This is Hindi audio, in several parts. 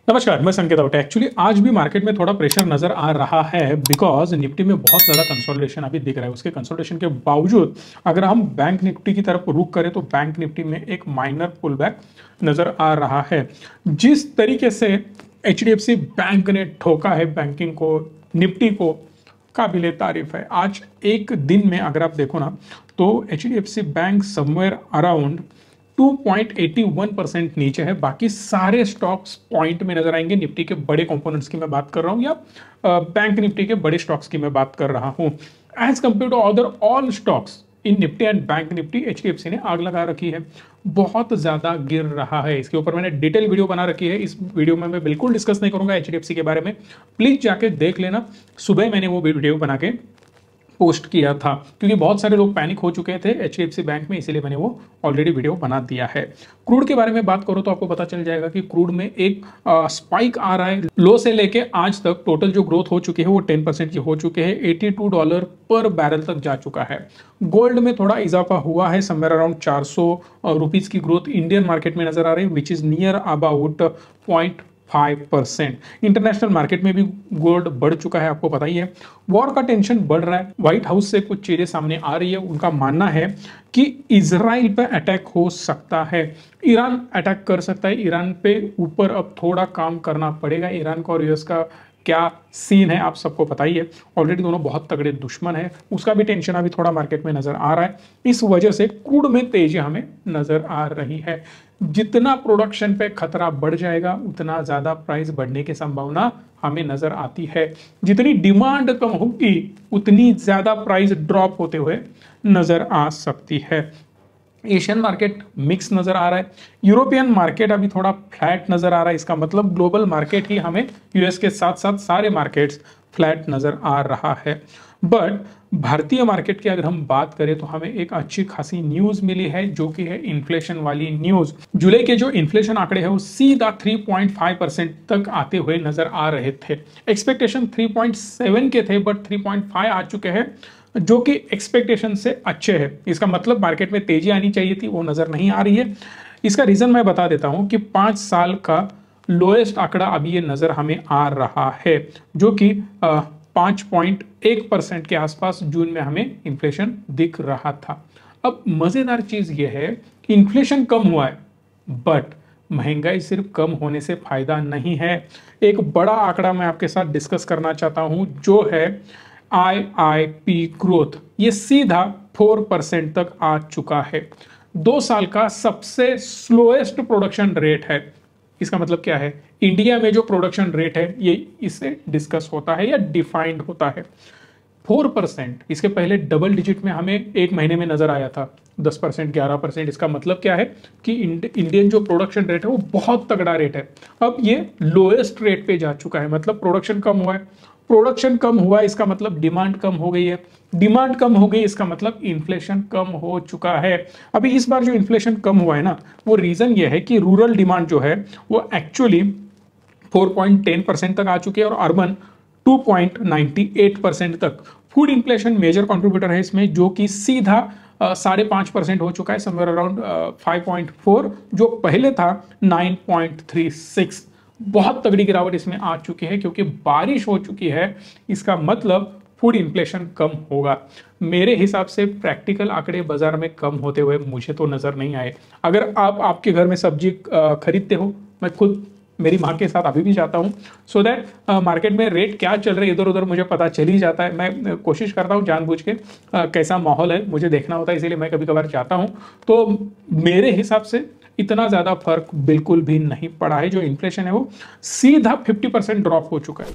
नमस्कार, मैं संकेत आउट। एक्चुअली आज भी मार्केट में थोड़ा प्रेशर नजर आ रहा है बिकॉज निफ्टी में बहुत ज़्यादा कंसोलिडेशन अभी दिख रहा है। उसके कंसोलिडेशन के बावजूद अगर हम बैंक निफ्टी की तरफ रुख करें तो बैंक निफ्टी में एक माइनर पुल बैक नजर आ रहा है। जिस तरीके से एचडीएफसी बैंक ने ठोका है बैंकिंग को, निफ्टी को, काबिले तारीफ है। आज एक दिन में अगर आप देखो ना तो एचडीएफसी बैंक समवेयर अराउंड 2.81% नीचे है। बाकी सारे स्टॉक्स पॉइंट में नजर आएंगे। निफ्टी के बड़े कंपोनेंट्स की मैं बात कर रहा हूं या बैंक निफ्टी के बड़े स्टॉक्स की मैं बात कर रहा हूं। As compared to other all stocks in Nifty and bank Nifty, HDFC ने आग लगा रखी है, बहुत ज्यादा गिर रहा है। इसके ऊपर मैंने डिटेल वीडियो बना रखी है। इस वीडियो में मैं बिल्कुल डिस्कस नहीं करूंगा एचडीएफसी के बारे में, प्लीज जाके देख लेना। सुबह मैंने वो वीडियो बना के पोस्ट किया था क्योंकि बहुत सारे लोग पैनिक हो चुके थे एचडीएफसी बैंक में, इसीलिए मैंने वो ऑलरेडी वीडियो बना दिया है। क्रूड के बारे में बात करो तो आपको पता चल जाएगा कि क्रूड में एक स्पाइक आ रहा है। लो से लेके आज तक टोटल जो ग्रोथ हो चुकी है वो 10% की हो चुके हैं। $82 पर बैरल तक जा चुका है। गोल्ड में थोड़ा इजाफा हुआ है, समवेयर अराउंड 400 रुपीज की ग्रोथ इंडियन मार्केट में नजर आ रही है, which is near about 0.5%। International market में भी गोल्ड बढ़ चुका है, आपको पता ही है। वॉर का टेंशन बढ़ रहा है। व्हाइट हाउस से कुछ चीजें सामने आ रही है। उनका मानना है कि इजराइल पे अटैक हो सकता है, ईरान अटैक कर सकता है। ईरान पे ऊपर अब थोड़ा काम करना पड़ेगा। ईरान का और यूएस का क्या सीन है आप सबको पता ही है। ऑलरेडी दोनों बहुत तगड़े दुश्मन है, उसका भी टेंशन अभी थोड़ा मार्केट में नजर आ रहा है। इस वजह से क्रूड में तेजी हमें नजर आ रही है। जितना प्रोडक्शन पे खतरा बढ़ जाएगा उतना ज्यादा प्राइस बढ़ने की संभावना हमें नजर आती है। जितनी डिमांड कम होगी उतनी ज्यादा प्राइस ड्रॉप होते हुए नजर आ सकती है। एशियन मार्केट मिक्स नजर आ रहा है। यूरोपियन मार्केट अभी थोड़ा फ्लैट नजर आ रहा है। इसका मतलब ग्लोबल मार्केट ही हमें यूएस के साथ साथ सारे मार्केट्स फ्लैट नजर आ रहा है। बट भारतीय मार्केट की अगर हम बात करें तो हमें एक अच्छी खासी न्यूज मिली है, जो कि है इन्फ्लेशन वाली न्यूज। जुलाई के जो इन्फ्लेशन आंकड़े हैं वो सीधा 3.5% तक आते हुए नजर आ रहे थे। एक्सपेक्टेशन 3.7 के थे बट 3.5 आ चुके हैं, जो कि एक्सपेक्टेशन से अच्छे है। इसका मतलब मार्केट में तेजी आनी चाहिए थी, वो नजर नहीं आ रही है। इसका रीजन मैं बता देता हूं कि 5 साल का लोएस्ट आंकड़ा अभी ये नजर हमें आ रहा है, जो कि 5.1% के आसपास जून में हमें इन्फ्लेशन दिख रहा था। अब मजेदार चीज ये है कि इन्फ्लेशन कम हुआ है बट महंगाई सिर्फ कम होने से फायदा नहीं है। एक बड़ा आंकड़ा मैं आपके साथ डिस्कस करना चाहता हूं, जो है आईआईपी ग्रोथ। ये सीधा 4% तक आ चुका है। 2 साल का सबसे स्लोएस्ट प्रोडक्शन रेट है। इसका मतलब क्या है? इंडिया में जो प्रोडक्शन रेट है ये इससे डिस्कस होता है या डिफाइंड होता है। 4%, इसके पहले डबल डिजिट में हमें एक महीने में नजर आया था 10%, 11%। इसका मतलब क्या है कि इंडियन जो प्रोडक्शन रेट है वो बहुत तगड़ा रेट है। अब ये लोएस्ट रेट पे जा चुका है, मतलब प्रोडक्शन कम हुआ है। प्रोडक्शन कम हुआ है इसका मतलब डिमांड कम हो गई है। डिमांड कम हो गई इसका मतलब इन्फ्लेशन कम हो चुका है। अभी इस बार जो इन्फ्लेशन कम हुआ है ना, वो रीजन ये है कि रूरल डिमांड जो है वो एक्चुअली 4.10% तक आ चुकी है और अर्बन 2.98% तक। फूड इन्फ्लेशन मेजर कंट्रीब्यूटर है इसमें, जो कि सीधा 5.5% हो चुका है, समवेयर अराउंड 5.4, जो पहले था 9.36। बहुत तगड़ी गिरावट इसमें आ चुकी है क्योंकि बारिश हो चुकी है। इसका मतलब फूड इन्फ्लेशन कम होगा। मेरे हिसाब से प्रैक्टिकल आंकड़े बाजार में कम होते हुए मुझे तो नजर नहीं आए। अगर आप आपके घर में सब्जी खरीदते हो, मैं खुद मेरी माँ के साथ अभी भी जाता हूँ, सो दैट मार्केट में रेट क्या चल रहे इधर उधर मुझे पता चल ही जाता है। मैं कोशिश करता हूँ जानबूझ के कैसा माहौल है मुझे देखना होता है, इसीलिए मैं कभी कभार जाता हूँ। तो मेरे हिसाब से इतना ज़्यादा फर्क बिल्कुल भी नहीं पड़ा है। जो इन्फ्लेशन है वो सीधा 50% ड्रॉप हो चुका है।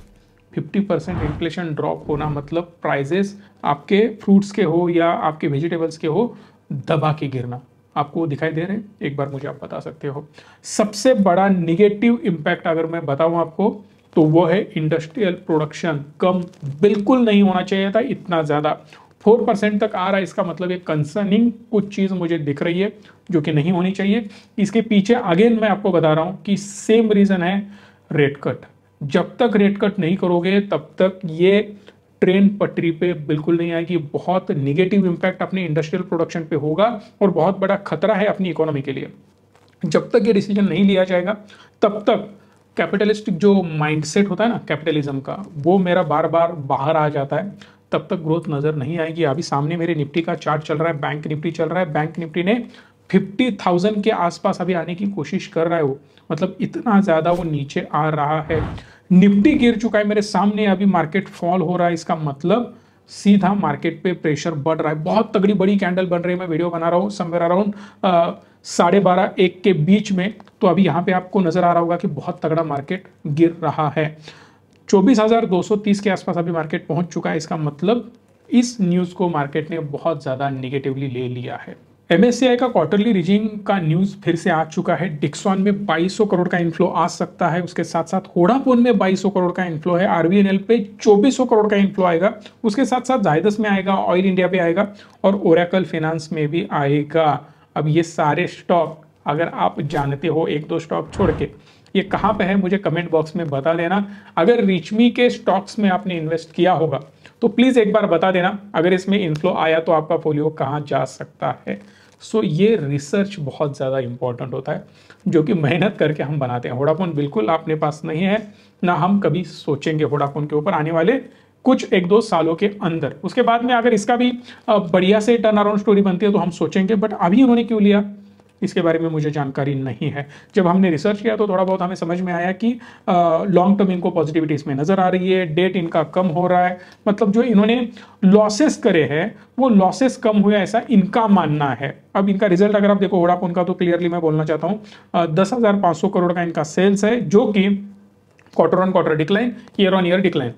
50% इन्फ्लेशन ड्रॉप होना मतलब प्राइजेस आपके फ्रूट्स के हो या आपके वेजिटेबल्स के हो दबा के गिरना। आपको दिखाई दे रहे हैं? एक बार मुझे आप बता सकते हो। सबसे बड़ा निगेटिव इम्पैक्ट अगर मैं बताऊं आपको तो वो है इंडस्ट्रियल प्रोडक्शन कम बिल्कुल नहीं होना चाहिए था इतना ज्यादा। 4% तक आ रहा है, इसका मतलब एक कंसर्निंग कुछ चीज मुझे दिख रही है जो कि नहीं होनी चाहिए। इसके पीछे अगेन मैं आपको बता रहा हूं कि सेम रीजन है, रेट कट। जब तक रेट कट नहीं करोगे तब तक ये ट्रेन पटरी पे बिल्कुल नहीं आएगी। बहुत निगेटिव इंपैक्ट अपने इंडस्ट्रियल प्रोडक्शन पे होगा और बहुत बड़ा खतरा है अपनी इकोनॉमी के लिए। जब तक ये डिसीजन नहीं लिया जाएगा तब तक कैपिटलिस्टिक जो माइंडसेट होता है ना कैपिटलिज्म का, वो मेरा बार बार बाहर आ जाता है, तब तक ग्रोथ नज़र नहीं आएगी। अभी सामने मेरे निफ्टी का चार्ट चल रहा है, बैंक निफ्टी चल रहा है, बैंक निफ्टी ने 50,000 के आसपास अभी आने की कोशिश कर रहा है वो, मतलब इतना ज़्यादा वो नीचे आ रहा है। निफ्टी गिर चुका है मेरे सामने, अभी मार्केट फॉल हो रहा है, इसका मतलब सीधा मार्केट पे प्रेशर बढ़ रहा है। बहुत तगड़ी बड़ी कैंडल बन रही है, मैं वीडियो बना रहा हूँ समवेयर अराउंड 12:30-1 के बीच में, तो अभी यहाँ पे आपको नजर आ रहा होगा कि बहुत तगड़ा मार्केट गिर रहा है। 24,230 के आसपास अभी मार्केट पहुंच चुका है, इसका मतलब इस न्यूज को मार्केट ने बहुत ज्यादा निगेटिवली ले लिया है। MSCI का क्वार्टरली रीडिंग का न्यूज फिर से आ चुका है। डिक्सॉन में 2200 करोड़ का इन्फ्लो आ सकता है, उसके साथ साथ वोडाफोन में 2200 करोड़ का इन्फ्लो है, RVNL पे 2400 करोड़ का इन्फ्लो आएगा, उसके साथ साथ जायदस में आएगा, ऑयल इंडिया पे आएगा और ओरेकल फाइनेंस में भी आएगा। अब ये सारे स्टॉक अगर आप जानते हो, एक दो स्टॉक छोड़ के, ये कहाँ पे है मुझे कमेंट बॉक्स में बता देना। अगर रिचमी के स्टॉक्स में आपने इन्वेस्ट किया होगा तो प्लीज एक बार बता देना, अगर इसमें इन्फ्लो आया तो आपका पोलियो कहाँ जा सकता है। सो ये रिसर्च बहुत ज़्यादा इंपॉर्टेंट होता है, जो कि मेहनत करके हम बनाते हैं। वोडाफोन बिल्कुल अपने पास नहीं है, ना हम कभी सोचेंगे वोडाफोन के ऊपर आने वाले कुछ 1-2 सालों के अंदर। उसके बाद में अगर इसका भी बढ़िया से टर्न अराउंड स्टोरी बनती है तो हम सोचेंगे, बट अभी उन्होंने क्यों लिया इसके बारे में मुझे जानकारी नहीं है। जब हमने रिसर्च किया तो थोड़ा बहुत हमें समझ में आया कि लॉन्ग टर्म इनको पॉजिटिविटी इसमें नजर आ रही है, डेट इनका कम हो रहा है, मतलब जो इन्होंने लॉसेस करे हैं वो लॉसेस कम हुए ऐसा इनका मानना है। अब इनका रिजल्ट अगर आप देखो वोडाफोन का, तो क्लियरली मैं बोलना चाहता हूँ 10,500 करोड़ का इनका सेल्स है, जो कि quarter on quarter decline, year on year decline.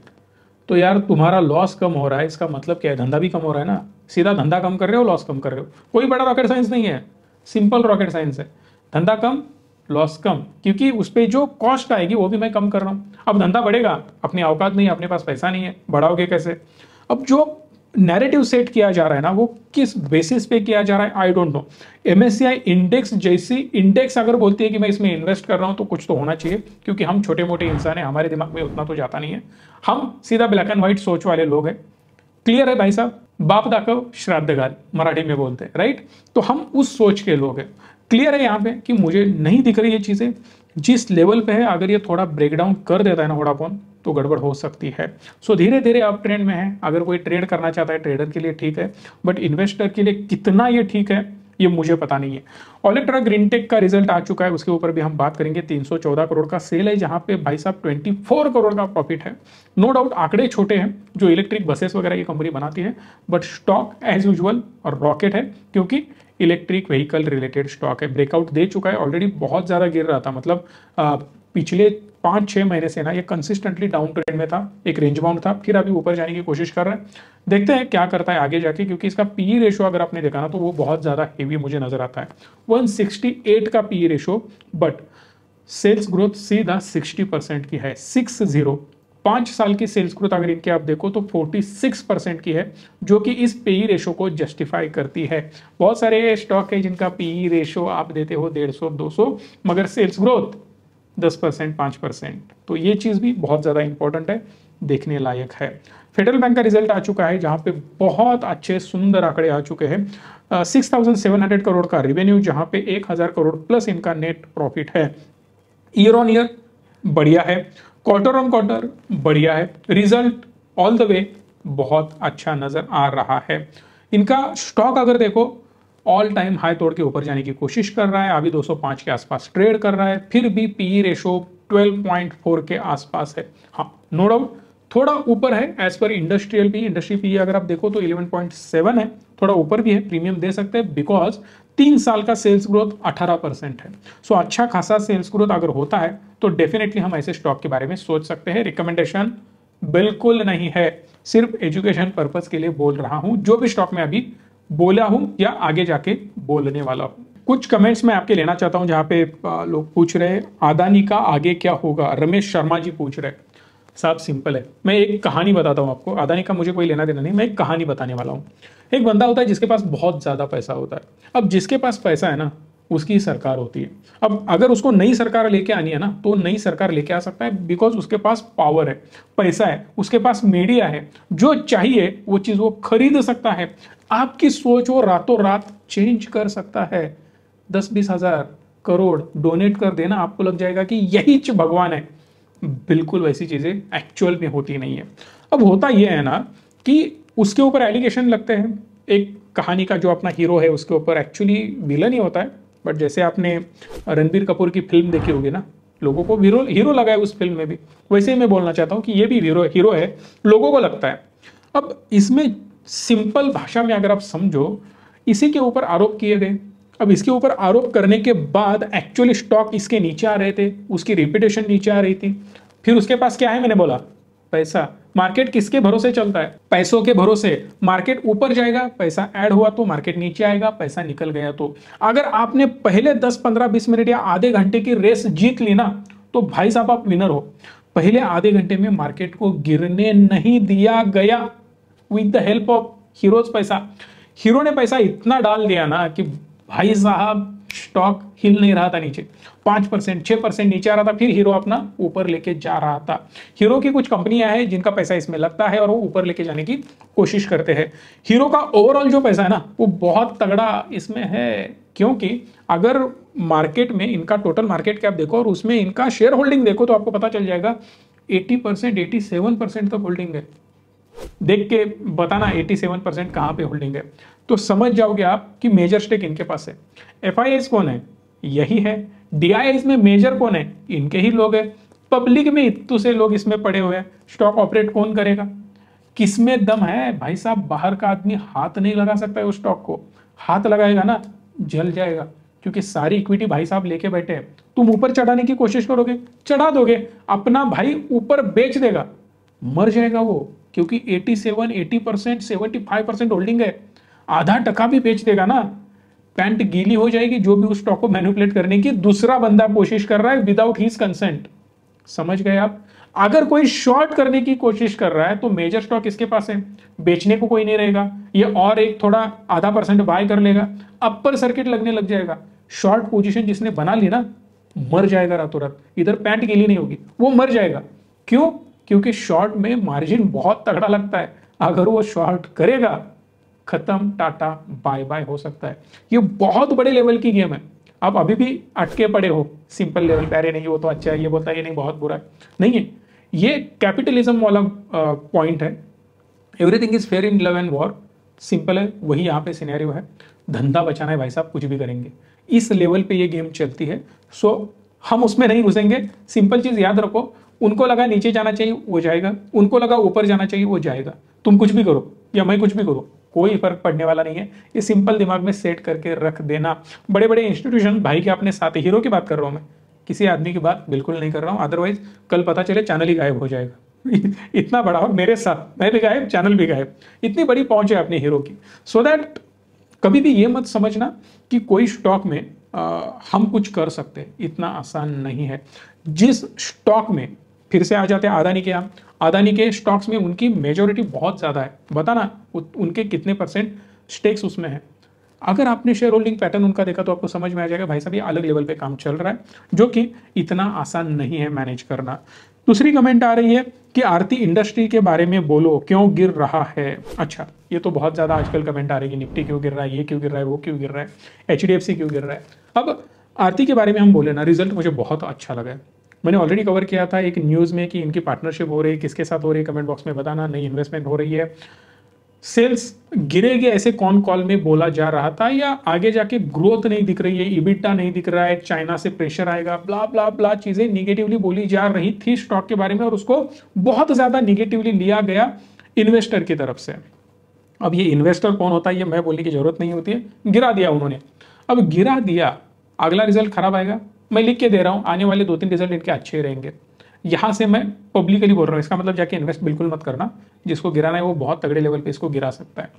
तो यार तुम्हारा लॉस कम हो रहा है, इसका मतलब क्या है, धंधा भी कम हो रहा है ना। सीधा धंधा कम कर रहे हो, लॉस कम कर रहे हो, कोई बड़ा रॉकेट साइंस नहीं है, सिंपल रॉकेट साइंस है। धंधा कम लॉस कम, क्योंकि उस पर जो कॉस्ट आएगी वो भी मैं कम कर रहा हूं। अब धंधा बढ़ेगा, अपनी औकात नहीं, अपने पास पैसा नहीं है, बढ़ाओगे कैसे। अब जो नैरेटिव सेट किया जा रहा है ना, वो किस बेसिस पे किया जा रहा है I don't know. MSCI index जैसी इंडेक्स अगर बोलती है कि मैं इसमें इन्वेस्ट कर रहा हूं तो कुछ तो होना चाहिए, क्योंकि हम छोटे मोटे इंसान हैं, हमारे दिमाग में उतना तो जाता नहीं है, हम सीधा ब्लैक एंड व्हाइट सोच वाले लोग हैं। क्लियर है भाई साहब, बाप दाखव श्राद्ध घाल मराठी में बोलते हैं, राइट। तो हम उस सोच के लोग हैं। क्लियर है यहाँ पे कि मुझे नहीं दिख रही ये चीजें जिस लेवल पे है, अगर ये थोड़ा ब्रेकडाउन कर देता है ना वोडाफोन तो गड़बड़ हो सकती है। सो धीरे धीरे अप ट्रेंड में है, अगर कोई ट्रेड करना चाहता है ट्रेडर के लिए ठीक है, बट इन्वेस्टर के लिए कितना ये ठीक है ये मुझे पता नहीं है। ओलेक्ट्रा ग्रीनटेक का रिजल्ट आ चुका है, उसके ऊपर भी हम बात करेंगे। 314 करोड़ का सेल है, जहां पे भाई साहब 24 करोड़ का प्रॉफिट है। नो डाउट आंकड़े छोटे हैं, जो इलेक्ट्रिक बसेस वगैरह की कंपनी बनाती है, बट स्टॉक एज यूजुअल और रॉकेट है, क्योंकि इलेक्ट्रिक व्हीकल रिलेटेड स्टॉक है। ब्रेकआउट दे चुका है ऑलरेडी, बहुत ज्यादा गिर रहा था, मतलब पिछले 5-6 महीने से ना ये कंसिस्टेंटली डाउन ट्रेंड में था, एक रेंज बाउंड था, फिर अभी ऊपर जाने की कोशिश कर रहा है। देखते हैं क्या करता है आगे जाके, क्योंकि इसका पीई रेशो अगर आपने देखा ना तो वो बहुत ज्यादा हेवी मुझे नजर आता है, 168 का PE ratio, but sales growth सीधा 60% की है, 60। 5 साल की सेल्स ग्रोथ अगर इनके आप देखो तो 46% की है, जो कि इस पीई रेशो को जस्टिफाई करती है। बहुत सारे स्टॉक है जिनका पीई रेशो आप देते हो 150-200, मगर सेल्स ग्रोथ 10%, 5%, तो ये चीज भी बहुत ज्यादा इंपॉर्टेंट है, देखने लायक है। फेडरल बैंक का रिजल्ट आ चुका है, जहां पे बहुत अच्छे सुंदर आंकड़े आ चुके हैं। 6,700 करोड़ का रेवेन्यू, जहां पे 1,000 करोड़ प्लस इनका नेट प्रॉफिट है। ईयर ऑन ईयर बढ़िया है, क्वार्टर ऑन क्वार्टर बढ़िया है, रिजल्ट ऑल द वे बहुत अच्छा नजर आ रहा है। इनका स्टॉक अगर देखो ऑल टाइम हाई तोड़ के ऊपर जाने की कोशिश कर रहा है, अभी 205 के आसपास ट्रेड कर रहा है, फिर भी पीई रेशो 12.4 के आसपास है। हाँ नो डाउट थोड़ा ऊपर है as per industrial P, industry P अगर आप देखो तो 11.7 है, थोड़ा ऊपर भी है, प्रीमियम दे सकते हैं, बिकॉज 3 साल का सेल्स ग्रोथ 18% है। सो अच्छा खासा सेल्स ग्रोथ अगर होता है तो डेफिनेटली हम ऐसे स्टॉक के बारे में सोच सकते हैं। रिकमेंडेशन बिल्कुल नहीं है, सिर्फ एजुकेशन पर्पज के लिए बोल रहा हूं, जो भी स्टॉक में अभी बोला हूं या आगे जाके बोलने वाला हूं। कुछ कमेंट्स मैं आपके लेना चाहता हूं, जहां पे लोग पूछ रहे हैं अदानी का आगे क्या होगा। रमेश शर्मा जी पूछ रहे हैं। साहब सिंपल है, मैं एक कहानी बताता हूं आपको, अदानी का मुझे कोई लेना देना नहीं, मैं एक कहानी बताने वाला हूं। एक बंदा होता है जिसके पास बहुत ज्यादा पैसा होता है। अब जिसके पास पैसा है ना उसकी सरकार होती है। अब अगर उसको नई सरकार लेके आनी है ना तो नई सरकार लेके आ सकता है, बिकॉज उसके पास पावर है, पैसा है, उसके पास मीडिया है, जो चाहिए वो चीज वो खरीद सकता है। आपकी सोच वो रातों रात चेंज कर सकता है। 10-20 हजार करोड़ डोनेट कर देना, आपको लग जाएगा कि यही भगवान है। बिल्कुल वैसी चीजें एक्चुअल में होती नहीं है। अब होता यह है ना कि उसके ऊपर एलिगेशन लगते हैं, एक कहानी का जो अपना हीरो है उसके ऊपर एक्चुअली विलन ही होता है, बट जैसे आपने रणबीर कपूर की फिल्म देखी होगी ना, लोगों को हीरो हीरो लगा है उस फिल्म में भी, वैसे ही मैं बोलना चाहता हूँ कि ये भी हीरो हीरो है, लोगों को लगता है। अब इसमें सिंपल भाषा में अगर आप समझो, इसी के ऊपर आरोप किए गए। अब इसके ऊपर आरोप करने के बाद एक्चुअली स्टॉक इसके नीचे आ रहे थे, उसकी रेपुटेशन नीचे आ रही थी। फिर उसके पास क्या है, मैंने बोला पैसा। मार्केट किसके भरोसे चलता है, पैसों के भरोसे। मार्केट ऊपर जाएगा, पैसा ऐड हुआ तो मार्केट नीचे आएगा, पैसा निकल गया तो। अगर आपने पहले 10 15 20 मिनट या आधे घंटे की रेस जीत ली ना, तो भाई साहब आप विनर हो। पहले आधे घंटे में मार्केट को गिरने नहीं दिया गया with the help of heroes पैसा। हीरो ने पैसा इतना डाल दिया ना कि भाई साहब स्टॉक हिल नहीं रहा था नीचे, 5% 6% नीचे आ रहा था, फिर हीरो अपना ऊपर लेके जा रहा था। हीरो की कुछ कंपनियां हैं जिनका पैसा इसमें लगता है और वो ऊपर लेके जाने की कोशिश करते हैं। हीरो का ओवरऑल जो पैसा है ना, वो बहुत तगड़ा इसमें है, क्योंकि अगर मार्केट में इनका टोटल मार्केट कैप देखो और उसमें इनका शेयर होल्डिंग देखो, तो आपको पता चल जाएगा 80% 87% तक होल्डिंग है। देख के बताना 87% कहां पे होल्डिंग है, तो समझ जाओगे आप कि मेजर स्टेक इनके पास है। एफआईआईज कौन है, यही है। डीआईआईज में मेजर कौन है, इनके ही लोग हैं। पब्लिक में इतने से लोग इसमें पड़े हुए हैं। स्टॉक ऑपरेट कौन करेगा, किसमें दम है भाई साहब, बाहर का आदमी हाथ नहीं लगा सकता है उस स्टॉक को। हाथ लगाएगा ना जल जाएगा, क्योंकि सारी इक्विटी भाई साहब लेके बैठे हैं। तुम ऊपर चढ़ाने की कोशिश करोगे, चढ़ा दोगे, अपना भाई ऊपर बेच देगा, मर जाएगा वो, क्योंकि 87 80% 75% होल्डिंग है। आधा टका भी बेच देगा ना, पैंट गीली हो जाएगी, जो भी उस स्टॉक को मैनिपुलेट करने की दूसरा बंदा कोशिश कर रहा है विदाउट हिज कंसेंट। समझ गए आप। अगर कोई शॉर्ट करने की कोशिश कर रहा है तो मेजर स्टॉक इसके पास है, बेचने को कोई नहीं रहेगा, ये और एक थोड़ा आधा % बाय कर लेगा, अपर सर्किट लगने लग जाएगा। शॉर्ट पोजीशन जिसने बना ली ना, मर जाएगा रातों रात। इधर पैंट गीली नहीं होगी, वो मर जाएगा। क्यों, क्योंकि शॉर्ट में मार्जिन बहुत तगड़ा लगता है। अगर वो शॉर्ट करेगा, खत्म, टाटा बाय बाय हो सकता है। ये बहुत बड़े लेवल की गेम है। आप अभी भी अटके पड़े हो सिंपल लेवल पे, अरे नहीं वो तो अच्छा है, ये बोलता है ये नहीं बहुत बुरा है, नहीं है। ये कैपिटलिज्म वाला पॉइंट है। Everything is fair in love and war, simple है, वही यहाँ पे सिनेरियो है। धंधा बचाना है भाई साहब, कुछ भी करेंगे। इस लेवल पे ये गेम चलती है। सो हम उसमें नहीं घुसेंगे। सिंपल चीज याद रखो, उनको लगा नीचे जाना चाहिए वो जाएगा, उनको लगा ऊपर जाना चाहिए वो जाएगा। तुम कुछ भी करो या मैं कुछ भी करूं, कोई फर्क पड़ने वाला नहीं है। ये सिंपल दिमाग में सेट करके रख देना। बड़े बड़े इंस्टीट्यूशन भाई के अपने साथ, हीरो की बात कर रहा हूं मैं, किसी आदमी की बात बिल्कुल नहीं कर रहा हूं। अदरवाइज कल पता चले चैनल ही गायब हो जाएगा। इतना बड़ा, और मेरे साथ मैं भी गायब, चैनल भी गायब। इतनी बड़ी पहुंच है अपने हीरो की। सो दैट कभी भी ये मत समझना कि कोई स्टॉक में हम कुछ कर सकते हैं, इतना आसान नहीं है। जिस स्टॉक में, फिर से आ जाते हैं अदानी के यहाँ, अदानी के स्टॉक्स में उनकी मेजोरिटी बहुत ज़्यादा है। बताना उनके कितने % स्टेक्स उसमें है। अगर आपने शेयर होल्डिंग पैटर्न उनका देखा तो आपको समझ में आ जाएगा भाई साहब ये अलग लेवल पे काम चल रहा है, जो कि इतना आसान नहीं है मैनेज करना। दूसरी कमेंट आ रही है कि आरती इंडस्ट्री के बारे में बोलो, क्यों गिर रहा है। अच्छा, ये तो बहुत ज़्यादा आजकल कमेंट आ रही है, निफ्टी क्यों गिर रहा है, ये क्यों गिर रहा है, वो क्यों गिर रहा है, HDFC क्यों गिर रहा है। अब आरती के बारे में हम बोले ना, रिजल्ट मुझे बहुत अच्छा लगा है। मैंने ऑलरेडी कवर किया था एक न्यूज़ में कि इनकी पार्टनरशिप हो रही है, किसके साथ हो रही है कमेंट बॉक्स में बताना। नई इन्वेस्टमेंट हो रही है, सेल्स गिरेगी ऐसे कौन कॉल में बोला जा रहा था, या आगे जाके ग्रोथ नहीं दिख रही है, EBITDA नहीं दिख रहा है, चाइना से प्रेशर आएगा, ब्ला ब्ला ब्ला चीजें निगेटिवली बोली जा रही थी स्टॉक के बारे में, और उसको बहुत ज्यादा निगेटिवली लिया गया इन्वेस्टर की तरफ से। अब ये इन्वेस्टर कौन होता है ये मैं बोलने की जरूरत नहीं होती है, गिरा दिया उन्होंने। अब गिरा दिया, अगला रिजल्ट खराब आएगा, मैं लिख के दे रहा हूं, आने वाले 2-3 रिजल्ट इनके अच्छे रहेंगे। यहां से मैं पब्लिकली बोल रहा हूं, इसका मतलब जाके इन्वेस्ट बिल्कुल मत करना। जिसको गिराना है वो बहुत तगड़े लेवल पे इसको गिरा सकता है।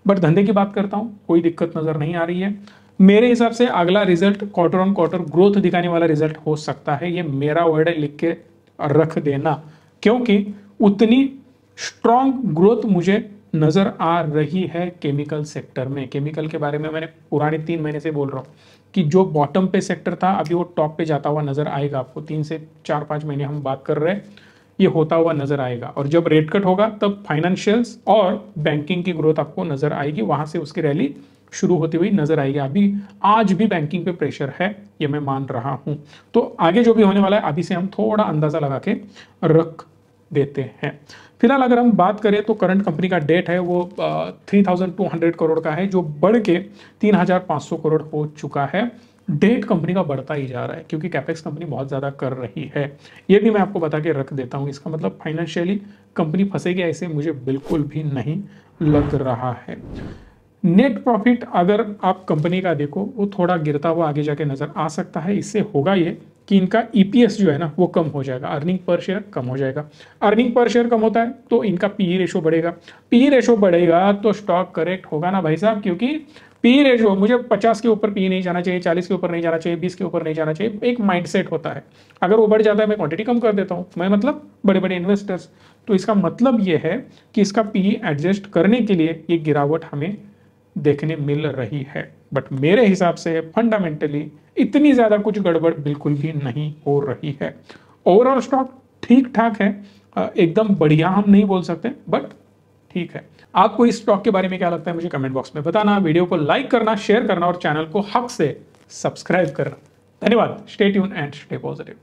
बट धंधे की बात करता हूं, कोई दिक्कत नजर नहीं आ रही है मेरे हिसाब से। अगला result quarter on quarter growth दिखाने वाला रिजल्ट हो सकता है, ये मेरा वर्ड है, लिख के रख देना, क्योंकि उतनी स्ट्रॉन्ग ग्रोथ मुझे नजर आ रही है केमिकल सेक्टर में। केमिकल के बारे में मैंने पुराने 3 महीने से बोल रहा हूँ कि जो बॉटम पे सेक्टर था अभी वो टॉप पे जाता हुआ नजर आएगा आपको। 3 से 4-5 महीने हम बात कर रहे हैं, ये होता हुआ नजर आएगा। और जब रेट कट होगा तब फाइनेंशियल्स और बैंकिंग की ग्रोथ आपको नजर आएगी, वहां से उसकी रैली शुरू होती हुई नजर आएगी। अभी आज भी बैंकिंग पे प्रेशर है, ये मैं मान रहा हूं। तो आगे जो भी होने वाला है अभी से हम थोड़ा अंदाजा लगा के रख देते हैं। फिलहाल अगर हम बात करें तो करंट कंपनी का डेट है वो 3200 करोड़ का है, जो बढ़ के 3500 करोड़ हो चुका है। डेट कंपनी का बढ़ता ही जा रहा है क्योंकि कैपेक्स कंपनी बहुत ज़्यादा कर रही है। ये भी मैं आपको बता के रख देता हूँ। इसका मतलब फाइनेंशियली कंपनी फंसेगी ऐसे मुझे बिल्कुल भी नहीं लग रहा है। नेट प्रॉफिट अगर आप कंपनी का देखो वो थोड़ा गिरता हुआ आगे जाके नजर आ सकता है। इससे होगा ये कि इनका ईपीएस जो है ना वो कम हो जाएगा, अर्निंग पर शेयर कम हो जाएगा। अर्निंग पर शेयर कम होता है तो इनका पीई रेशो बढ़ेगा, पीई रेशो बढ़ेगा तो स्टॉक करेक्ट होगा ना भाई साहब, क्योंकि पी रेशो मुझे 50 के ऊपर पी नहीं जाना चाहिए, 40 के ऊपर नहीं जाना चाहिए, 20 के ऊपर नहीं जाना चाहिए। एक माइंडसेट होता है, अगर वो बढ़ जाता है मैं क्वांटिटी कम कर देता हूँ, मैं मतलब बड़े बड़े इन्वेस्टर्स। तो इसका मतलब ये है कि इसका पी एडजस्ट करने के लिए ये गिरावट हमें देखने मिल रही है। बट मेरे हिसाब से फंडामेंटली इतनी ज़्यादा कुछ गड़बड़ बिल्कुल भी नहीं हो रही है। ओवरऑल स्टॉक ठीक ठाक है, एकदम बढ़िया हम नहीं बोल सकते बट ठीक है। आपको इस स्टॉक के बारे में क्या लगता है मुझे कमेंट बॉक्स में बताना। वीडियो को लाइक करना, शेयर करना और चैनल को हक से सब्सक्राइब करना। धन्यवाद। Stay tune and stay positive.